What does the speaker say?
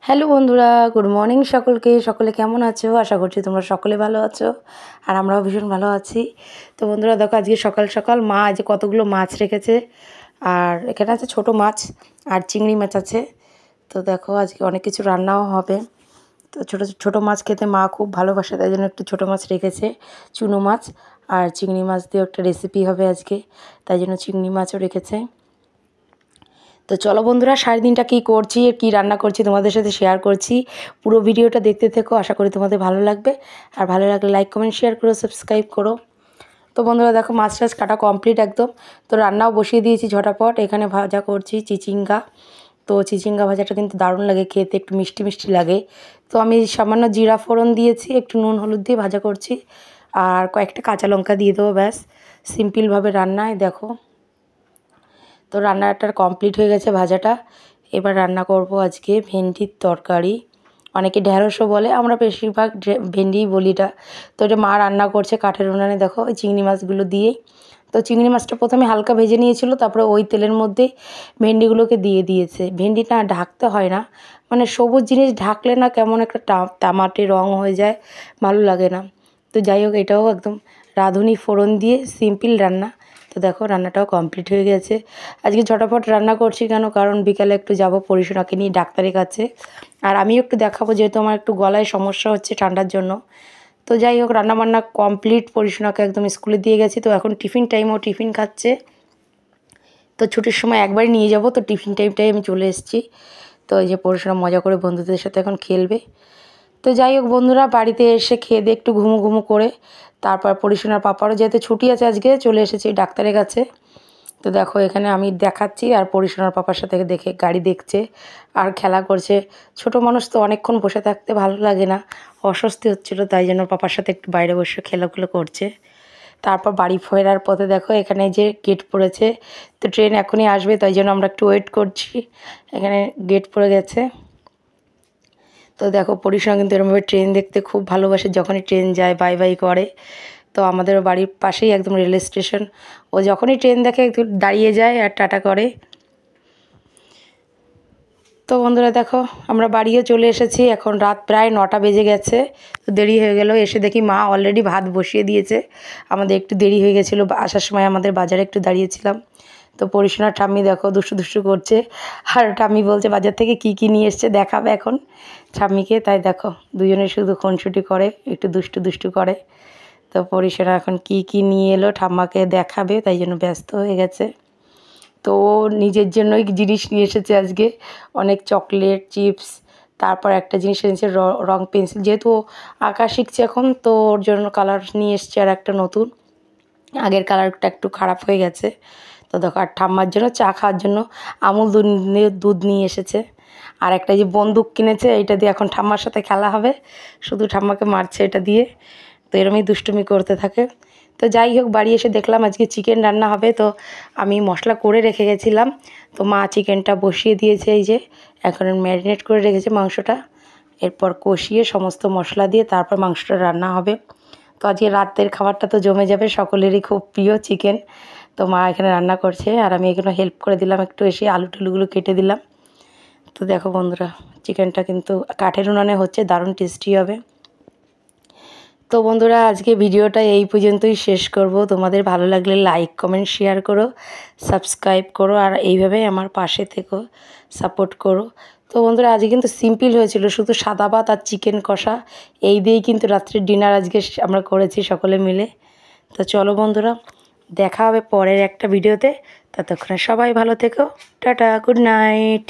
Hello বন্ধুরা, good morning সকলকে। সকলে কেমন আছো? আশা করছি তোমরা সকলে ভালো আছো, আর আমরাও ভীষণ ভালো আছি। তো বন্ধুরা দেখো, আজকে সকাল সকাল মা আজ কতগুলো মাছ রেখেছে, আর এখানে আছে ছোট মাছ আর চিংড়ি মাছ আছে। তো দেখো আজকে অনেক কিছু রান্নাও হবে। তো ছোটো ছোটো মাছ খেতে মা খুব ভালোবাসে, তাই জন্য একটু ছোটো মাছ রেখেছে, চুনো মাছ আর চিংড়ি মাছ দিয়েও একটা রেসিপি হবে আজকে, তাই জন্য চিংড়ি মাছও রেখেছে। তো চলো বন্ধুরা, সারাদিনটা কী করছি, কী রান্না করছি তোমাদের সাথে শেয়ার করছি। পুরো ভিডিওটা দেখতে থেকো, আশা করি তোমাদের ভালো লাগবে। আর ভালো লাগলে লাইক কমেন্ট শেয়ার করো, সাবস্ক্রাইব করো। তো বন্ধুরা দেখো, মাছ টাছ কাটা কমপ্লিট একদম। তো রান্নাও বসিয়ে দিয়েছি ঝটাপট। এখানে ভাজা করছি চিচিঙ্গা। তো চিচিঙ্গা ভাজাটা কিন্তু দারুণ লাগে খেতে, একটু মিষ্টি মিষ্টি লাগে। তো আমি সামান্য জিরা ফোড়ন দিয়েছি, একটু নুন হলুদ দিয়ে ভাজা করছি, আর কয়েকটা কাঁচা লঙ্কা দিয়ে দেবো, ব্যাস সিম্পলভাবে রান্নায় দেখো। তো রান্নাটা কমপ্লিট হয়ে গেছে ভাজাটা। এবার রান্না করব আজকে ভেন্ডির তরকারি। অনেকে ঢ্যাঁড়সও বলে, আমরা বেশিরভাগ ভেন্ডিই বলি এটা। তো এটা মা রান্না করছে কাঠের উনানে, দেখো ওই চিংড়ি মাছগুলো দিয়েই। তো চিংড়ি মাছটা প্রথমে হালকা ভেজে নিয়েছিল, তারপরে ওই তেলের মধ্যেই ভেন্ডিগুলোকে দিয়ে দিয়েছে। ভেন্ডিটা ঢাকতে হয় না, মানে সবুজ জিনিস ঢাকলে না কেমন একটা তামাটে রং হয়ে যায়, ভালো লাগে না। তো যাই হোক, এটাও একদম রাঁধুনি ফোড়ন দিয়ে সিম্পল রান্না। তো দেখো রান্নাটাও কমপ্লিট হয়ে গেছে। আজকে ঝটাফট রান্না করছি কেন, কারণ বিকালে একটু যাব পরিশোনাকে নিয়ে ডাক্তারের কাছে, আর আমিও একটু দেখাবো, যেহেতু আমার একটু গলায় সমস্যা হচ্ছে ঠান্ডার জন্য। তো যাই হোক, রান্নাবান্না কমপ্লিট, পরিশোনাকে একদম স্কুলে দিয়ে গেছি। তো এখন টিফিন টাইম, ও টিফিন খাচ্ছে। তো ছুটির সময় একবারই নিয়ে যাব, তো টিফিন টাইমটাই আমি চলে এসেছি। তো এই যে পরিশোনা মজা করে বন্ধুদের সাথে এখন খেলবে। তো যাই হোক বন্ধুরা, বাড়িতে এসে খেয়ে দিয়ে একটু ঘুমো ঘুমো করে তারপর পরিশোনার পাপারও যেহেতু ছুটি আছে আজকে, চলে এসেছি ডাক্তারের কাছে। তো দেখো এখানে আমি দেখাচ্ছি, আর পরিশোনার পাপার সাথে দেখে গাড়ি দেখছে আর খেলা করছে। ছোট মানুষ তো অনেকক্ষণ বসে থাকতে ভালো লাগে না, অস্বস্তি হচ্ছিলো, তাই জন্য পাপার সাথে একটু বাইরে বসে খেলাগুলো করছে। তারপর বাড়ি ফেরার পথে দেখো এখানে যে গেট পড়েছে, তো ট্রেন এখনই আসবে, তাই জন্য আমরা একটু ওয়েট করছি। এখানে গেট পড়ে গেছে। তো দেখো পরিশোনা কিন্তু এরকমভাবে ট্রেন দেখতে খুব ভালোবাসে, যখনই ট্রেন যায় বাই বাই করে। তো আমাদের বাড়ির পাশেই একদম রেল স্টেশন, ও যখনই ট্রেন দেখে একটু দাঁড়িয়ে যায় আর টাটা করে। তো বন্ধুরা দেখো, আমরা বাড়িও চলে এসেছি, এখন রাত প্রায় 9টা বেজে গেছে। তো দেরি হয়ে গেল, এসে দেখি মা অলরেডি ভাত বসিয়ে দিয়েছে। আমাদের একটু দেরি হয়ে গেছিলো, আসার সময় আমাদের বাজারে একটু দাঁড়িয়েছিলাম। তো পরিশোনার ঠাম্মি দেখো দুষ্টু দুষ্টু করছে, আর ঠাম্মি বলছে বাজার থেকে কী কী নিয়ে এসছে দেখাবে এখন ঠাম্মিকে। তাই দেখো দুজনে শুধু খুনসুটি করে, একটু দুষ্টু দুষ্টু করে। তো পরিশোনা এখন কী কী নিয়ে এলো ঠাম্মাকে দেখাবে, তাই জন্য ব্যস্ত হয়ে গেছে। তো নিজের জন্যই জিনিস নিয়ে এসেছে আজকে, অনেক চকলেট, চিপস, তারপর একটা জিনিস এনেছে রং পেন্সিল, যেহেতু আঁকা শিখছে এখন, তো ওর জন্য কালার নিয়ে এসছে আর একটা নতুন, আগের কালারটা একটু খারাপ হয়ে গেছে। তো দেখো, আর ঠাম্মার জন্য চা খাওয়ার জন্য আমুল দুধ নিয়ে এসেছে। আর একটা যে বন্দুক কিনেছে, এইটা দিয়ে এখন ঠাম্মার সাথে খেলা হবে, শুধু ঠাম্মাকে মারছে এটা দিয়ে। তো এরমই দুষ্টুমি করতে থাকে। তো যাই হোক, বাড়ি এসে দেখলাম আজকে চিকেন রান্না হবে। তো আমি মশলা করে রেখে গেছিলাম, তো মা চিকেনটা বসিয়ে দিয়েছে, এই যে এখন ম্যারিনেট করে রেখেছে মাংসটা। এরপর কষিয়ে সমস্ত মশলা দিয়ে তারপর মাংসটা রান্না হবে। তো আজকে রাতের খাবারটা তো জমে যাবে, সকলেরই খুব প্রিয় চিকেন। তো মা এখানে রান্না করছে, আর আমি এখানে হেল্প করে দিলাম, একটু এসে আলু টুলুগুলো কেটে দিলাম। তো দেখো বন্ধুরা, চিকেনটা কিন্তু কাঠের উনানে হচ্ছে, দারুণ টেস্টি হবে। তো বন্ধুরা, আজকে ভিডিওটা এই পর্যন্তই শেষ করব। তোমাদের ভালো লাগলে লাইক কমেন্ট শেয়ার করো, সাবস্ক্রাইব করো, আর এইভাবে আমার পাশে থেকো, সাপোর্ট করো। তো বন্ধুরা, আজকে কিন্তু সিম্পল হয়েছিল, শুধু সাদা ভাত আর চিকেন কষা, এই দিয়েই কিন্তু রাত্রির ডিনার আজকে আমরা করেছি সকলে মিলে। তো চলো বন্ধুরা, দেখা হবে পরের একটা ভিডিওতে। ততক্ষণে সবাই ভালো থেকো, টাটা, গুড নাইট।